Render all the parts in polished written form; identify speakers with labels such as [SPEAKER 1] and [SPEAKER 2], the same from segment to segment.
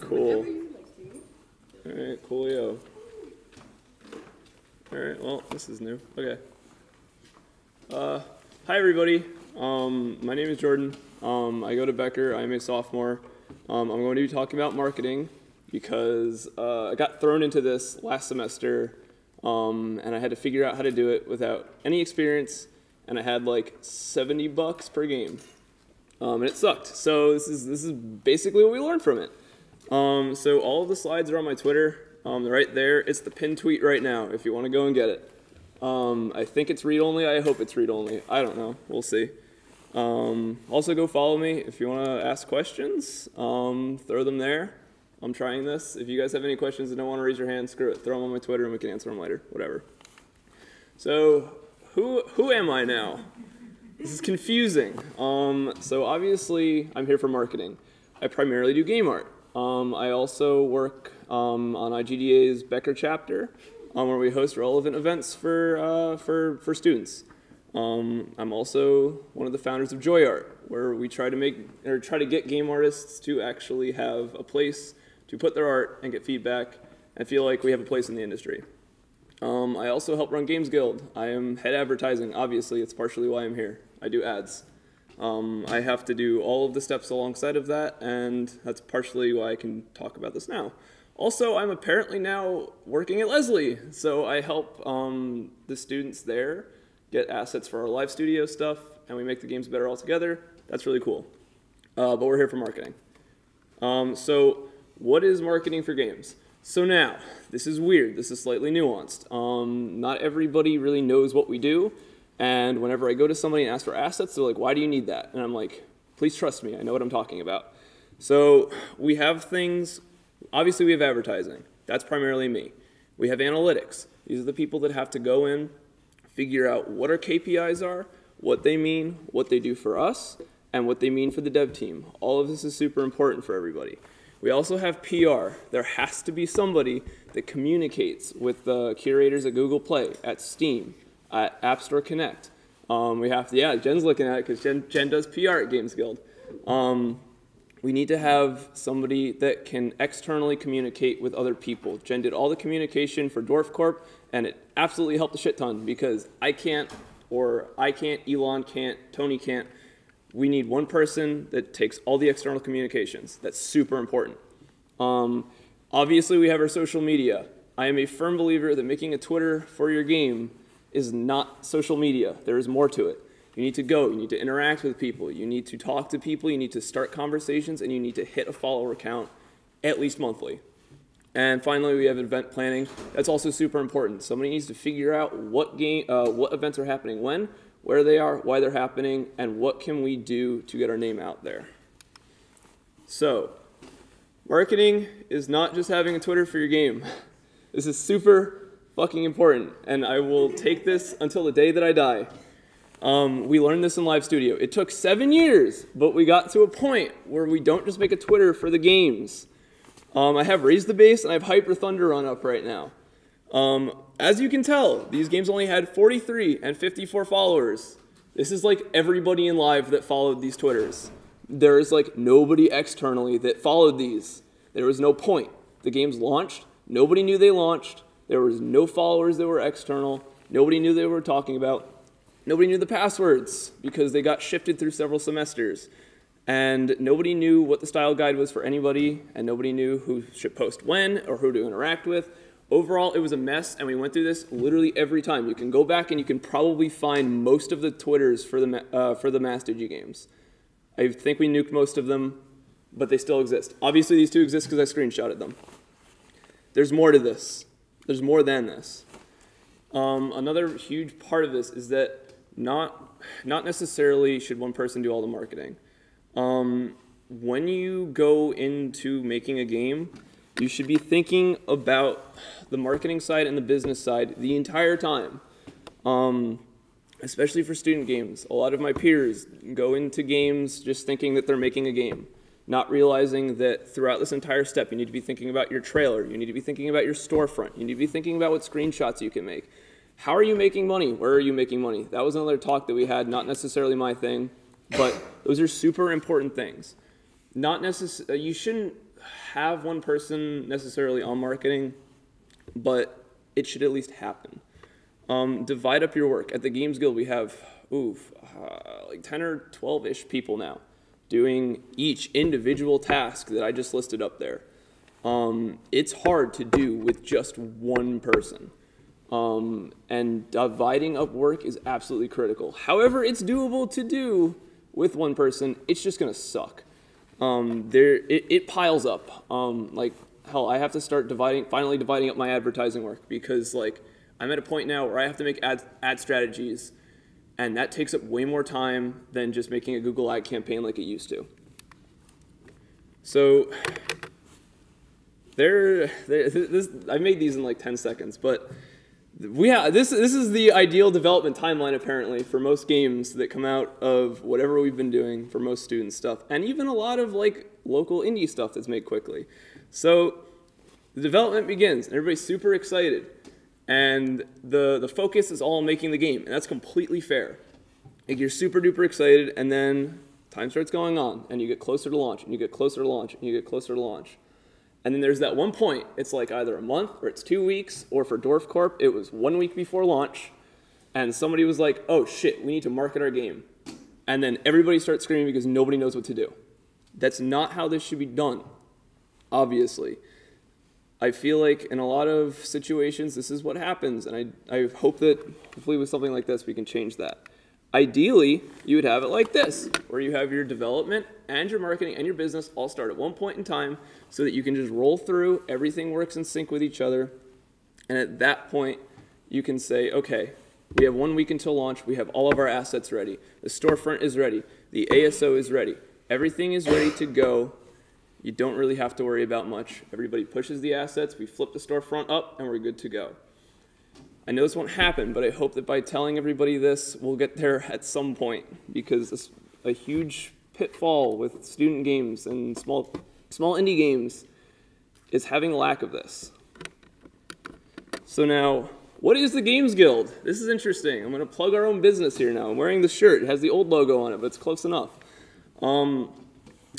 [SPEAKER 1] Cool. All right, coolio. All right, well, this is new. Okay. Hi, everybody. My name is Jordan. I go to Becker. I'm a sophomore. I'm going to be talking about marketing because I got thrown into this last semester, and I had to figure out how to do it without any experience, and I had like $70 per game, and it sucked. So this is basically what we learned from it. So all of the slides are on my Twitter. They're right there. It's the pinned tweet right now if you want to go and get it. I think it's read-only. I hope it's read-only. I don't know. We'll see. Also, go follow me if you want to ask questions. Throw them there. I'm trying this. If you guys have any questions and don't want to raise your hand, screw it. Throw them on my Twitter and we can answer them later. Whatever. So who am I now? This is confusing. So obviously, I'm here for marketing. I primarily do game art. I also work on IGDA's Becker chapter, where we host relevant events for students. I'm also one of the founders of Joy Art, where we try to get game artists to actually have a place to put their art and get feedback and feel like we have a place in the industry. I also help run Games Guild. I am head advertising, obviously. It's partially why I'm here. I do ads. I have to do all of the steps alongside of that, and that's partially why I can talk about this now. Also, I'm apparently now working at Leslie, so I help the students there get assets for our live studio stuff, and we make the games better all together. That's really cool. But we're here for marketing. So what is marketing for games? So now, this is weird. This is slightly nuanced. Not everybody really knows what we do. And whenever I go to somebody and ask for assets, they're like, why do you need that? And I'm like, please trust me, I know what I'm talking about. So we have things, obviously we have advertising. That's primarily me. We have analytics. These are the people that have to go in, figure out what our KPIs are, what they mean, what they do for us, and what they mean for the dev team. All of this is super important for everybody. We also have PR. There has to be somebody that communicates with the curators at Google Play, at Steam, at App Store Connect. We have to, yeah, Jen's looking at it because Jen does PR at Games Guild. We need to have somebody that can externally communicate with other people. Jen did all the communication for Dwarf Corp, and it absolutely helped a shit ton because I can't, Elon can't, Tony can't. We need one person that takes all the external communications. That's super important. Obviously, we have our social media. I am a firm believer that making a Twitter for your game is not social media. There is more to it. You need to go, you need to interact with people, you need to talk to people, you need to start conversations, and you need to hit a follower count at least monthly. And finally, we have event planning. That's also super important. Somebody needs to figure out what events are happening when, where they are, why they're happening, and what can we do to get our name out there. So, marketing is not just having a Twitter for your game. This is super fucking important, and I will take this until the day that I die. We learned this in Live Studio. It took 7 years, but we got to a point where we don't just make a Twitter for the games. I have Raise the Base and I have Hyper Thunder on up right now. As you can tell, these games only had 43 and 54 followers. This is like everybody in Live that followed these Twitters. There is like nobody externally that followed these. There was no point. The games launched. Nobody knew they launched. There was no followers that were external. Nobody knew they were talking about. Nobody knew the passwords because they got shifted through several semesters. And nobody knew what the style guide was for anybody, and nobody knew who should post when or who to interact with. Overall, it was a mess, and we went through this literally every time. You can go back and you can probably find most of the Twitters for the MassDigi games. I think we nuked most of them, but they still exist. Obviously, these two exist because I screenshotted them. There's more to this. There's more than this. Another huge part of this is that not necessarily should one person do all the marketing. When you go into making a game, you should be thinking about the marketing side and the business side the entire time, especially for student games. A lot of my peers go into games just thinking that they're making a game, not realizing that throughout this entire step, you need to be thinking about your trailer, you need to be thinking about your storefront, you need to be thinking about what screenshots you can make. How are you making money? Where are you making money? That was another talk that we had, not necessarily my thing, but those are super important things. Not necessarily, you shouldn't have one person necessarily on marketing, but it should at least happen. Divide up your work. At the Games Guild, we have like 10 or 12-ish people now doing each individual task that I just listed up there. It's hard to do with just one person. And dividing up work is absolutely critical. However, it's doable to do with one person. It's just going to suck. It piles up. Like, hell, I have to start finally dividing up my advertising work because, like, I'm at a point now where I have to make ad strategies, and that takes up way more time than just making a Google ad campaign like it used to. So I made these in like 10 seconds, but this is the ideal development timeline apparently for most games that come out of whatever we've been doing for most student stuff, and even a lot of like local indie stuff that's made quickly. So the development begins, and everybody's super excited, and the focus is all on making the game, and that's completely fair. Like, you're super duper excited, and then time starts going on, and you get closer to launch, and you get closer to launch, and you get closer to launch. And then there's that one point, it's like either a month or it's 2 weeks, or for Dwarf Corp, it was 1 week before launch, and somebody was like, oh shit, we need to market our game. And then everybody starts screaming because nobody knows what to do. That's not how this should be done, obviously. I feel like in a lot of situations, this is what happens, and I hope that hopefully with something like this, we can change that. Ideally, you would have it like this, where you have your development and your marketing and your business all start at one point in time so that you can just roll through, everything works in sync with each other, and at that point, you can say, okay, we have 1 week until launch, we have all of our assets ready, the storefront is ready, the ASO is ready, everything is ready to go. You don't really have to worry about much. Everybody pushes the assets, we flip the storefront up, and we're good to go. I know this won't happen, but I hope that by telling everybody this, we'll get there at some point, because it's a huge pitfall with student games and small indie games is having a lack of this. So now, what is the Games Guild? This is interesting. I'm going to plug our own business here now. I'm wearing the shirt. It has the old logo on it, but it's close enough.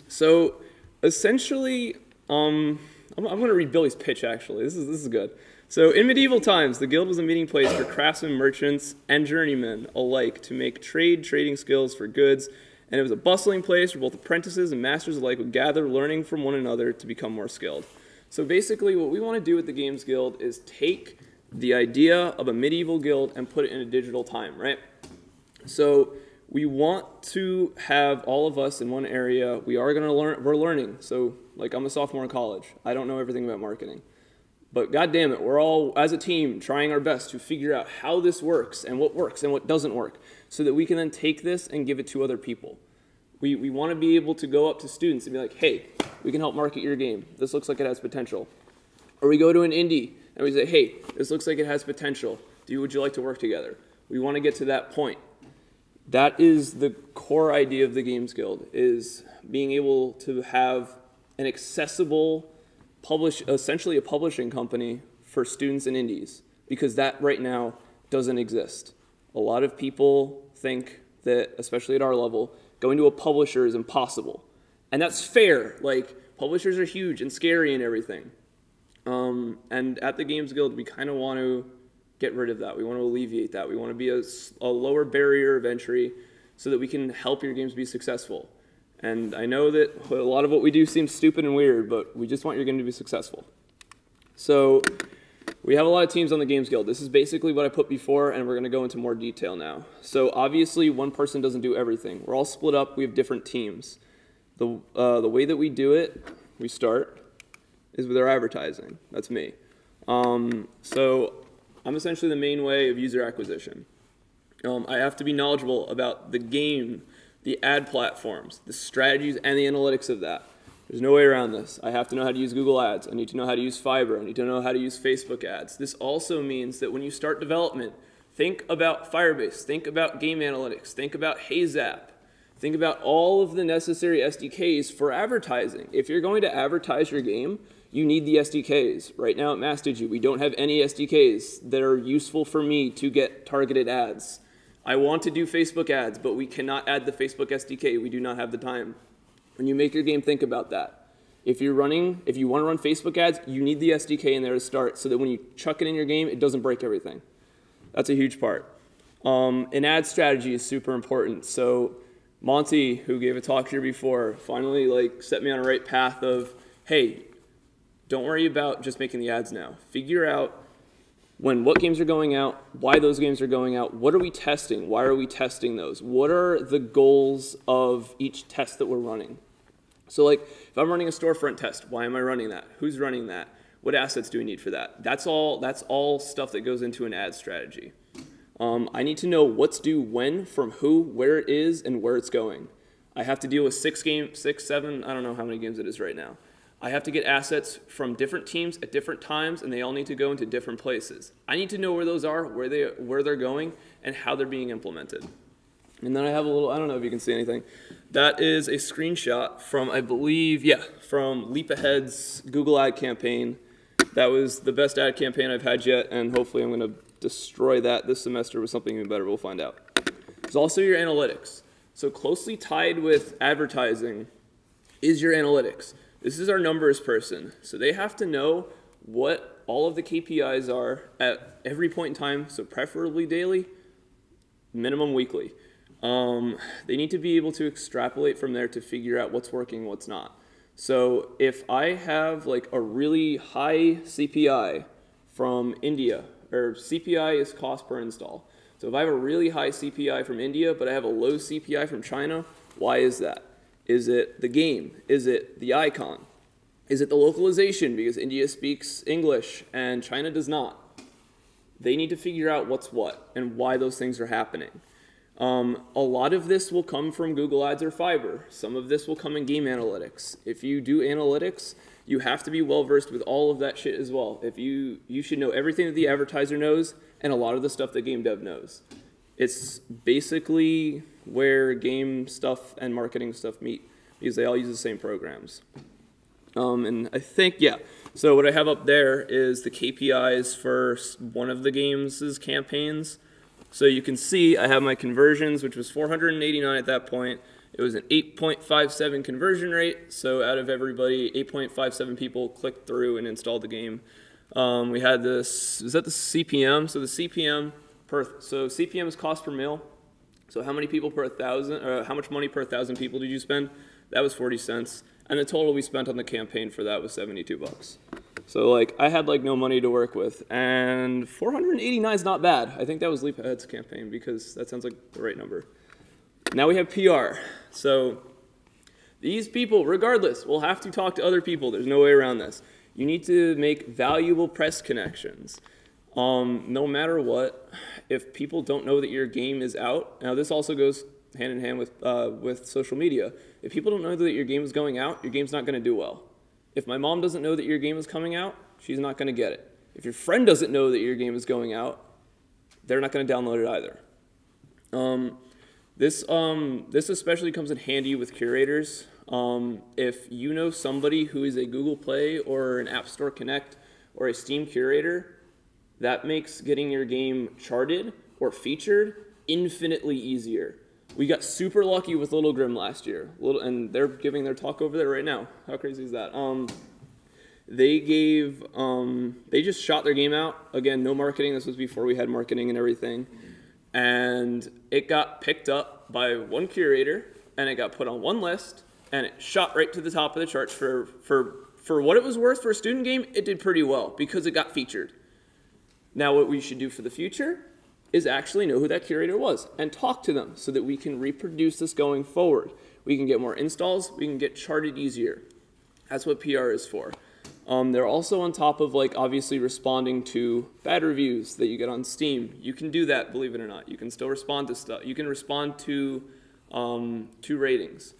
[SPEAKER 1] So essentially, I'm going to read Billy's pitch, actually. This is good. So in medieval times, the guild was a meeting place for craftsmen, merchants, and journeymen alike to make trading skills for goods, and it was a bustling place where both apprentices and masters alike would gather, learning from one another to become more skilled. So basically, what we want to do with the Games Guild is take the idea of a medieval guild and put it in a digital time, right? So we want to have all of us in one area. We're learning. So like, I'm a sophomore in college. I don't know everything about marketing. But God damn it, we're all, as a team, trying our best to figure out how this works and what doesn't work, so that we can then take this and give it to other people. We want to be able to go up to students and be like, hey, we can help market your game. This looks like it has potential. Or we go to an indie and we say, hey, this looks like it has potential. Would you like to work together? We want to get to that point. That is the core idea of the Games Guild, is being able to have an accessible essentially a publishing company for students and indies, because that right now doesn't exist. A lot of people think that, especially at our level, going to a publisher is impossible. And that's fair. Like, publishers are huge and scary and everything. And at the Games Guild, we kind of want to get rid of that. We want to alleviate that. We want to be a lower barrier of entry so that we can help your games be successful. And I know that a lot of what we do seems stupid and weird, but we just want your game to be successful. So we have a lot of teams on the Games Guild. This is basically what I put before, and we're going to go into more detail now. So obviously, one person doesn't do everything. We're all split up. We have different teams. The way that we do it, we start, is with our advertising. That's me. So I'm essentially the main way of user acquisition. I have to be knowledgeable about the game, the ad platforms, the strategies, and the analytics of that. There's no way around this. I have to know how to use Google Ads. I need to know how to use Fiverr. I need to know how to use Facebook ads. This also means that when you start development, think about Firebase, think about game analytics, think about HeyZap, think about all of the necessary SDKs for advertising. If you're going to advertise your game, you need the SDKs. Right now at MassDigi, we don't have any SDKs that are useful for me to get targeted ads. I want to do Facebook ads, but we cannot add the Facebook SDK. We do not have the time. When you make your game, think about that. If you want to run Facebook ads, you need the SDK in there to start so that when you chuck it in your game, it doesn't break everything. That's a huge part. An ad strategy is super important. So Monty, who gave a talk here before, finally like set me on a right path of, hey, don't worry about just making the ads now. Figure out what games are going out, why those games are going out, what are we testing, why are we testing those, what are the goals of each test that we're running. So like if I'm running a storefront test, why am I running that? Who's running that? What assets do we need for that? That's all stuff that goes into an ad strategy. I need to know what's due when, from who, where it is, and where it's going. I have to deal with 6, 7, I don't know how many games it is right now. I have to get assets from different teams at different times, and they all need to go into different places. I need to know where those are, where they're going, and how they're being implemented. And then I have a little, I don't know if you can see anything. That is a screenshot from, I believe, from Leap Ahead's Google ad campaign. That was the best ad campaign I've had yet, and hopefully I'm going to destroy that this semester with something even better. We'll find out. There's also your analytics. So closely tied with advertising is your analytics. This is our numbers person. So they have to know what all of the KPIs are at every point in time, so preferably daily, minimum weekly. They need to be able to extrapolate from there to figure out what's working, what's not. So if I have like a really high CPI from India, or CPI is cost per install. So if I have a really high CPI from India, but I have a low CPI from China, why is that? Is it the game? Is it the icon? Is it the localization because India speaks English and China does not? They need to figure out what's what and why those things are happening. A lot of this will come from Google Ads or Fiverr. Some of this will come in game analytics. If you do analytics, you have to be well versed with all of that shit as well. If you should know everything that the advertiser knows and a lot of the stuff that game dev knows. It's basically where game stuff and marketing stuff meet because they all use the same programs. And I think, so what I have up there is the KPIs for one of the game's campaigns. So you can see I have my conversions, which was 489 at that point. It was an 8.57 conversion rate. So out of everybody, 8.57 people clicked through and installed the game. We had this, is that the CPM? So the CPM CPM is cost per mil. So how many people per 1,000, or how much money per 1,000 people did you spend? That was 40 cents. And the total we spent on the campaign for that was 72 bucks. So like I had like no money to work with, and 489 is not bad. I think that was Leap Ahead's campaign because that sounds like the right number. Now we have PR. So these people, regardless, will have to talk to other people. There's no way around this. You need to make valuable press connections. No matter what, if people don't know that your game is out, now this also goes hand in hand with social media. If people don't know that your game is going out, your game's not going to do well. If my mom doesn't know that your game is coming out, she's not going to get it. If your friend doesn't know that your game is going out, they're not going to download it either. This especially comes in handy with curators. If you know somebody who is a Google Play or an App Store Connect or a Steam curator, that makes getting your game charted or featured infinitely easier. We got super lucky with Little Grim last year, and they're giving their talk over there right now. How crazy is that? They just shot their game out. Again, no marketing. This was before we had marketing and everything. And it got picked up by one curator, and it got put on one list, and it shot right to the top of the charts for what it was worth for a student game. It did pretty well because it got featured. Now what we should do for the future is actually know who that curator was and talk to them so that we can reproduce this going forward. We can get more installs, we can get charted easier. That's what PR is for. They're also on top of like obviously responding to bad reviews that you get on Steam. You can do that, believe it or not. You can still respond to stuff. You can respond to ratings.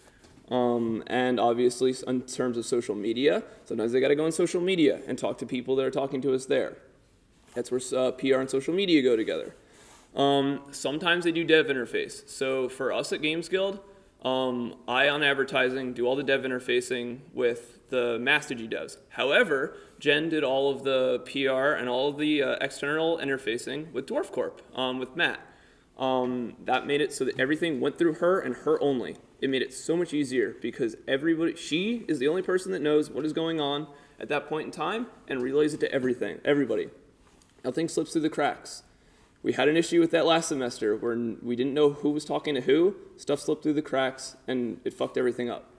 [SPEAKER 1] And obviously in terms of social media, sometimes they gotta go on social media and talk to people that are talking to us there. That's where PR and social media go together. Sometimes they do dev interface. So for us at Games Guild, I on advertising do all the dev interfacing with the MassDigi devs. However, Jen did all of the PR and all of the external interfacing with Dwarf Corp, with Matt. That made it so that everything went through her and her only. it made it so much easier because she is the only person that knows what is going on at that point in time and relays it to everybody. Nothing slips through the cracks. We had an issue with that last semester where we didn't know who was talking to who, stuff slipped through the cracks, and it fucked everything up.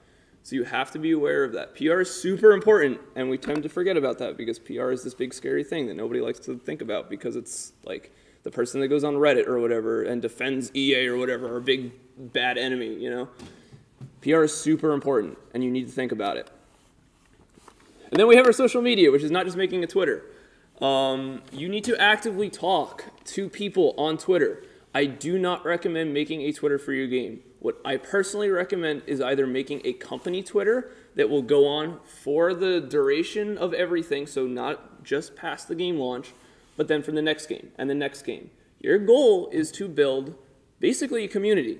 [SPEAKER 1] So you have to be aware of that. PR is super important, and we tend to forget about that because PR is this big scary thing that nobody likes to think about because it's like the person that goes on Reddit or whatever and defends EA or whatever, our big bad enemy, you know? PR is super important, and you need to think about it. And then we have our social media, which is not just making a Twitter. You need to actively talk to people on Twitter. I do not recommend making a Twitter for your game. What I personally recommend is either making a company Twitter that will go on for the duration of everything, so not just past the game launch, but then for the next game and the next game. Your goal is to build basically a community.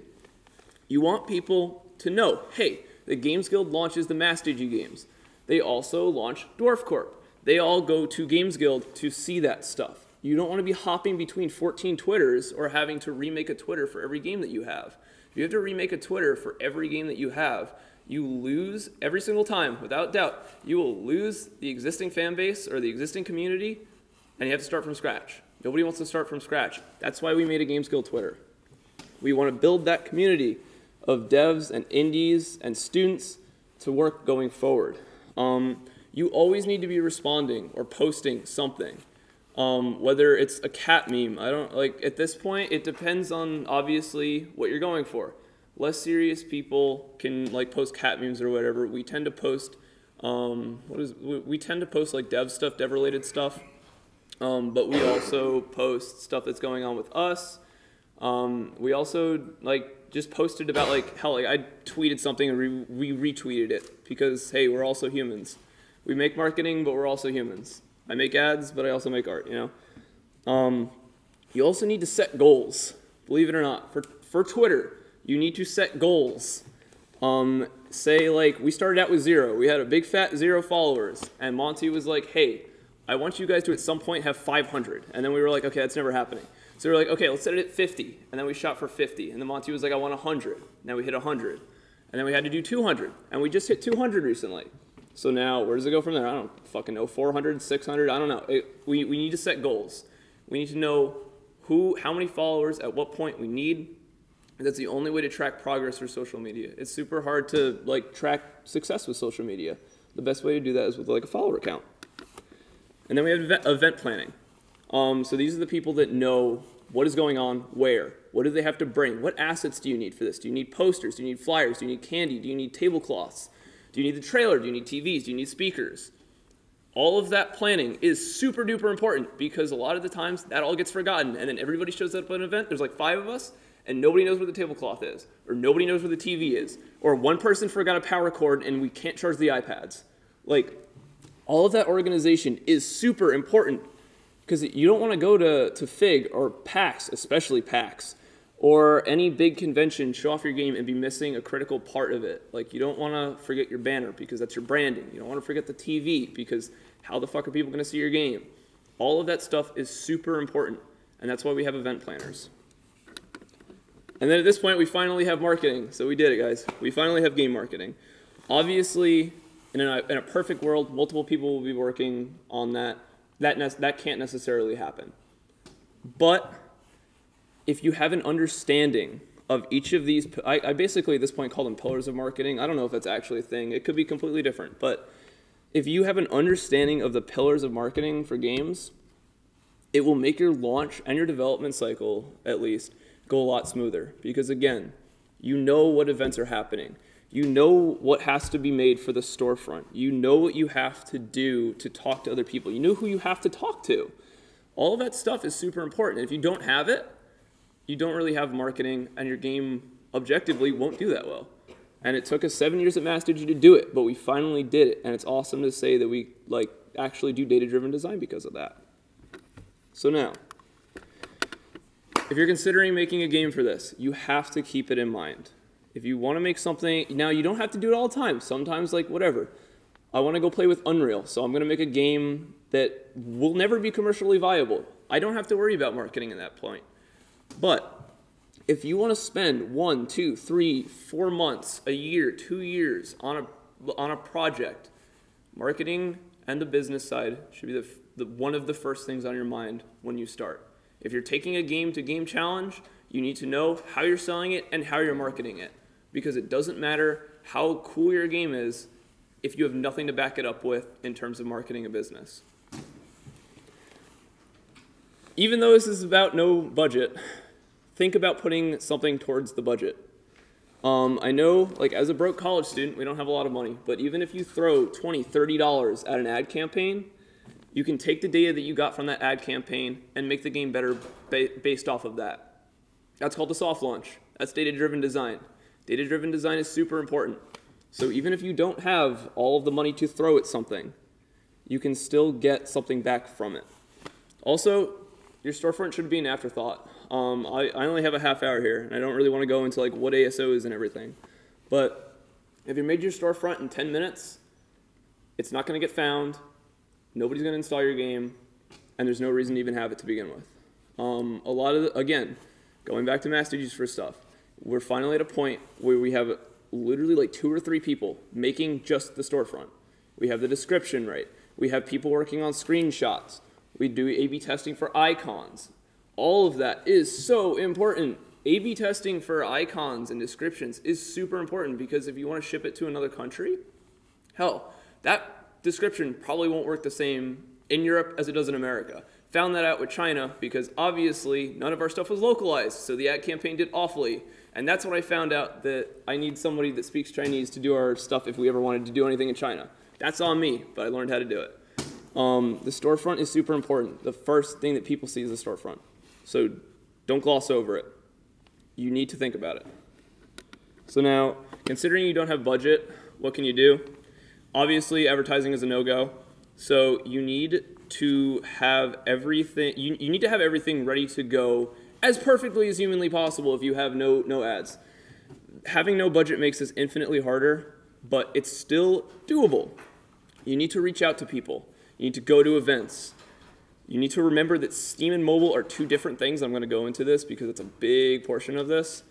[SPEAKER 1] You want people to know, hey, the Games Guild launches the MassDigi games. They also launch Dwarf Corp. They all go to Games Guild to see that stuff. You don't want to be hopping between 14 Twitters or having to remake a Twitter for every game that you have. If you have to remake a Twitter for every game that you have, you lose every single time, without doubt. You will lose the existing fan base or the existing community, and you have to start from scratch. Nobody wants to start from scratch. That's why we made a Games Guild Twitter. We want to build that community of devs and indies and students to work going forward. You always need to be responding or posting something. Whether it's a cat meme, at this point, it depends on obviously what you're going for. Less serious people can post cat memes or whatever. We tend to post, like dev stuff, dev related stuff. But we also post stuff that's going on with us. We also just posted about I tweeted something and we retweeted it because hey, we're also humans. We make marketing, but we're also humans. I make ads, but I also make art, you know? You also need to set goals, believe it or not. For Twitter, you need to set goals. Say, we started out with 0. We had a big fat 0 followers, and Monty was like, hey, I want you guys to at some point have 500. And then we were like, okay, that's never happening. So we were like, okay, let's set it at 50. And then we shot for 50. And then Monty was like, I want 100. Now we hit 100. And then we had to do 200. And we just hit 200 recently. So now, where does it go from there? I don't fucking know. 400, 600, I don't know. We need to set goals. We need to know how many followers, at what point we need. And that's the only way to track progress for social media. It's super hard to track success with social media. The best way to do that is with a follower count. And then we have event planning. So these are the people that know what is going on, where. What do they have to bring? What assets do you need for this? Do you need posters? Do you need flyers? Do you need candy? Do you need tablecloths? Do you need the trailer? Do you need TVs? Do you need speakers? All of that planning is super duper important because a lot of the times that all gets forgotten and then everybody shows up at an event, there's 5 of us, and nobody knows where the tablecloth is, or nobody knows where the TV is, or one person forgot a power cord and we can't charge the iPads. All of that organization is super important because you don't want to go to FIG or PAX, especially PAX, or any big convention, show off your game and be missing a critical part of it. You don't want to forget your banner because that's your branding. You don't want to forget the TV because how the fuck are people going to see your game? All of that stuff is super important, and that's why we have event planners. And then at this point, we finally have marketing. So we did it, guys. We finally have game marketing. Obviously, in a perfect world, multiple people will be working on that. That can't necessarily happen. But if you have an understanding of each of these, I basically at this point call them pillars of marketing. I don't know if that's actually a thing. It could be completely different. But if you have an understanding of the pillars of marketing for games, it will make your launch and your development cycle, at least, go a lot smoother. Because again, you know what events are happening. You know what has to be made for the storefront. You know what you have to do to talk to other people. You know who you have to talk to. All of that stuff is super important. If you don't have it, you don't really have marketing, and your game objectively won't do that well. And it took us 7 years at MassDigi to do it, but we finally did it, and it's awesome to say that we actually do data-driven design because of that. So now, if you're considering making a game for this, you have to keep it in mind. If you want to make something, now you don't have to do it all the time. Sometimes, whatever. I want to go play with Unreal, so I'm going to make a game that will never be commercially viable. I don't have to worry about marketing at that point. But if you want to spend 1, 2, 3, 4 months, a year, 2 years on a project, marketing and the business side should be one of the first things on your mind when you start. If you're taking a game-to-game challenge, you need to know how you're selling it and how you're marketing it, because it doesn't matter how cool your game is if you have nothing to back it up with in terms of marketing a business. Even though this is about no budget, think about putting something towards the budget. I know, like, as a broke college student, we don't have a lot of money, but even if you throw $20, $30 at an ad campaign, you can take the data that you got from that ad campaign and make the game better based off of that. That's called a soft launch. That's data-driven design. Data-driven design is super important. So even if you don't have all of the money to throw at something, you can still get something back from it. Also, your storefront should be an afterthought. I only have a half hour here, and I don't really want to go into like what ASO is and everything. But if you made your storefront in 10 minutes, it's not going to get found, nobody's going to install your game, and there's no reason to even have it to begin with. A lot of, again, going back to MassDigi's for stuff, we're finally at a point where we have literally like 2 or 3 people making just the storefront. We have the description right. We have people working on screenshots. We do A/B testing for icons. All of that is so important. A/B testing for icons and descriptions is super important, because if you want to ship it to another country, hell, that description probably won't work the same in Europe as it does in America. Found that out with China because obviously none of our stuff was localized, so the ad campaign did awfully. And that's when I found out that I need somebody that speaks Chinese to do our stuff if we ever wanted to do anything in China. That's on me, but I learned how to do it. The storefront is super important. The first thing that people see is the storefront. So don't gloss over it. You need to think about it. So now, considering you don't have budget, what can you do? Obviously, advertising is a no-go. So you need to have everything. You need to have everything ready to go as perfectly as humanly possible if you have no ads. Having no budget makes this infinitely harder, but it's still doable. You need to reach out to people. You need to go to events. You need to remember that Steam and mobile are 2 different things. I'm going to go into this because it's a big portion of this.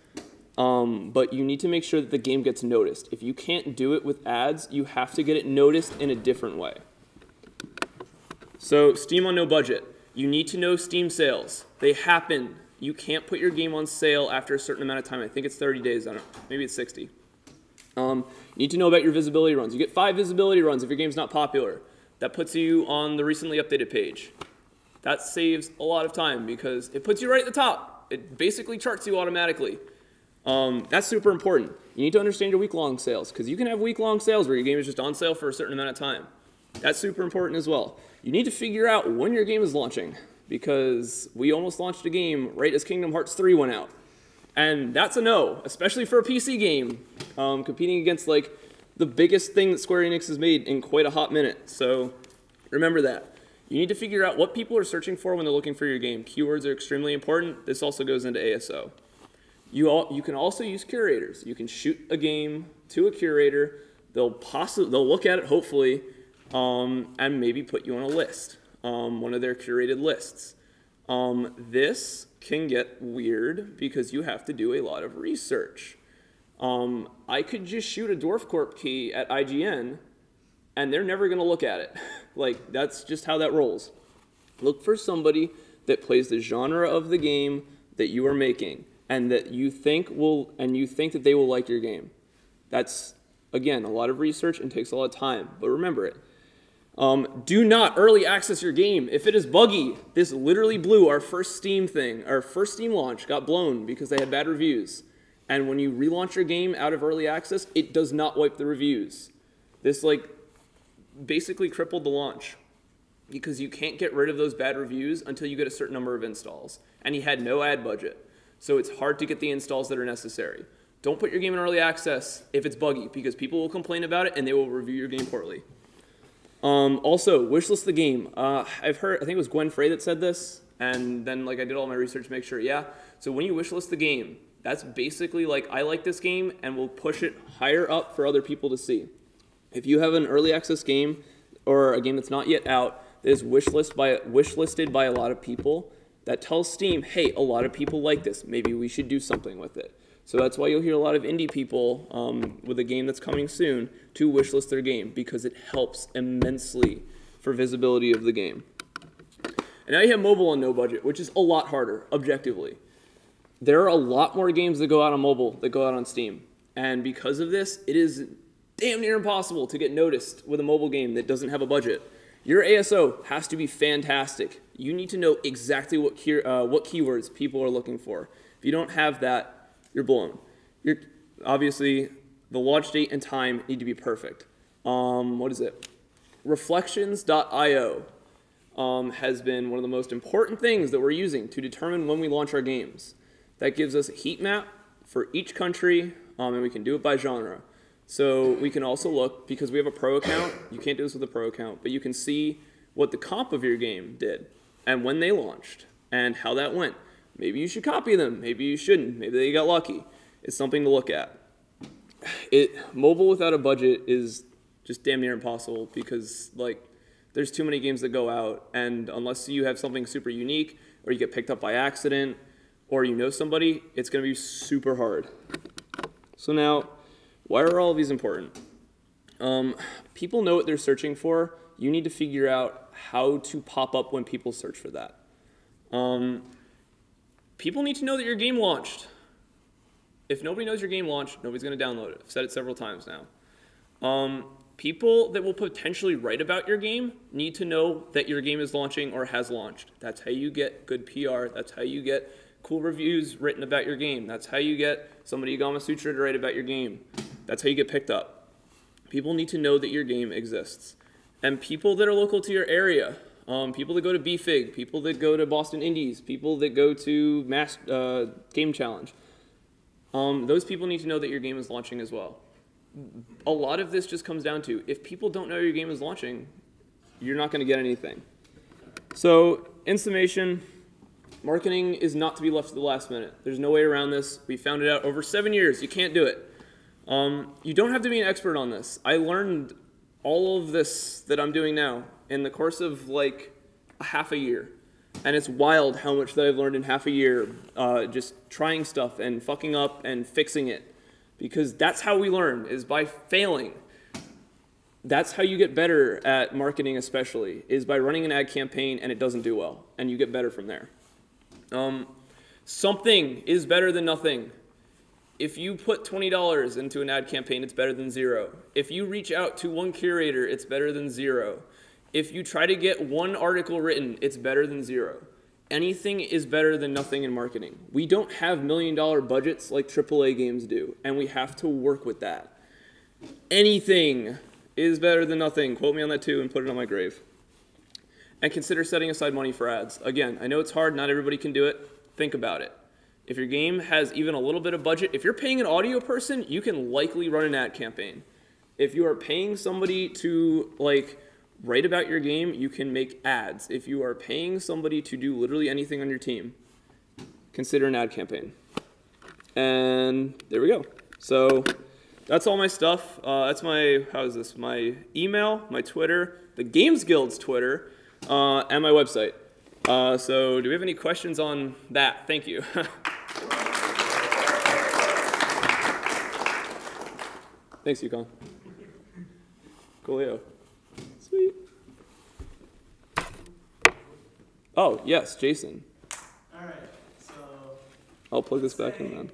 [SPEAKER 1] But you need to make sure that the game gets noticed. If you can't do it with ads, you have to get it noticed in a different way. So Steam on no budget. You need to know Steam sales. They happen. You can't put your game on sale after a certain amount of time. I think it's 30 days. I don't know. Maybe it's 60. You need to know about your visibility runs. You get 5 visibility runs if your game's not popular. That puts you on the recently updated page. That saves a lot of time because it puts you right at the top. It basically charts you automatically. That's super important. You need to understand your week-long sales, because you can have week-long sales where your game is just on sale for a certain amount of time. That's super important as well. You need to figure out when your game is launching, because we almost launched a game right as Kingdom Hearts 3 went out. And that's a no, especially for a PC game, competing against like the biggest thing that Square Enix has made in quite a hot minute. So remember that. You need to figure out what people are searching for when they're looking for your game. Keywords are extremely important. This also goes into ASO. You can also use curators. You can shoot a game to a curator. They'll look at it, hopefully, and maybe put you on a list, one of their curated lists. This can get weird because you have to do a lot of research. I could just shoot a Dwarf Corp key at IGN, and they're never going to look at it. Like, that's just how that rolls. Look for somebody that plays the genre of the game that you are making, and that you think that they will like your game. That's, again, a lot of research and takes a lot of time, but remember it. Do not early access your game. If it is buggy, this literally blew our first Steam thing. Our first Steam launch got blown because they had bad reviews. And when you relaunch your game out of early access, it does not wipe the reviews. This like basically crippled the launch because you can't get rid of those bad reviews until you get a certain number of installs. And he had no ad budget. So it's hard to get the installs that are necessary. Don't put your game in early access if it's buggy, because people will complain about it and they will review your game poorly. Also, wishlist the game. I think it was Gwen Frey that said this, and then like I did all my research to make sure, yeah. So when you wishlist the game, that's basically like, I like this game, and we'll push it higher up for other people to see. If you have an early access game, or a game that's not yet out, that is wishlisted by a lot of people, that tells Steam, hey, a lot of people like this. Maybe we should do something with it. So that's why you'll hear a lot of indie people with a game that's coming soon to wishlist their game, because it helps immensely for visibility of the game. And now you have mobile on no budget, which is a lot harder, objectively. There are a lot more games that go out on mobile that go out on Steam. And because of this, it is damn near impossible to get noticed with a mobile game that doesn't have a budget. Your ASO has to be fantastic. You need to know exactly what keywords people are looking for. If you don't have that, you're blown. Obviously, the launch date and time need to be perfect. What is it? Reflections.io has been one of the most important things that we're using to determine when we launch our games. That gives us a heat map for each country, and we can do it by genre. So we can also look, because we have a pro account, you can't do this with a pro account, but you can see what the comp of your game did and when they launched and how that went. Maybe you should copy them, maybe you shouldn't, maybe they got lucky. It's something to look at. Mobile without a budget is just damn near impossible, because there's too many games that go out, and unless you have something super unique or you get picked up by accident or you know somebody, it's going to be super hard. So now, why are all of these important? People know what they're searching for. You need to figure out how to pop up when people search for that. People need to know that your game launched. If nobody knows your game launched, nobody's going to download it. I've said it several times now. People that will potentially write about your game need to know that your game is launching or has launched. That's how you get good PR. That's how you get cool reviews written about your game. That's how you get somebody Gama Sutra to write about your game. That's how you get picked up. People need to know that your game exists. And people that are local to your area, people that go to BFIG, people that go to Boston Indies, people that go to Mass Game Challenge, those people need to know that your game is launching as well. A lot of this just comes down to, if people don't know your game is launching, you're not going to get anything. So, in summation, marketing is not to be left to the last minute. There's no way around this. We found it out over 7 years. You can't do it. You don't have to be an expert on this. I learned all of this that I'm doing now in the course of like a half a year. And it's wild how much that I've learned in half a year, just trying stuff and fucking up and fixing it. Because that's how we learn, is by failing. That's how you get better at marketing especially, is by running an ad campaign and it doesn't do well, and you get better from there. Something is better than nothing. If you put $20 into an ad campaign, it's better than zero. If you reach out to one curator, it's better than zero. If you try to get one article written, it's better than zero. Anything is better than nothing in marketing. We don't have million-dollar budgets like AAA games do, and we have to work with that. Anything is better than nothing. Quote me on that too and put it on my grave. And consider setting aside money for ads. Again, I know it's hard, not everybody can do it. Think about it. If your game has even a little bit of budget, if you're paying an audio person, you can likely run an ad campaign. If you are paying somebody to write about your game, you can make ads. If you are paying somebody to do literally anything on your team, consider an ad campaign. And there we go. So that's all my stuff. That's my, my email, my Twitter, the Games Guild's Twitter, and my website. So do we have any questions on that? Thank you. Thanks, Yukon. Coolio. Sweet. Oh, yes, Jason.
[SPEAKER 2] All right, so
[SPEAKER 1] I'll plug this back in then.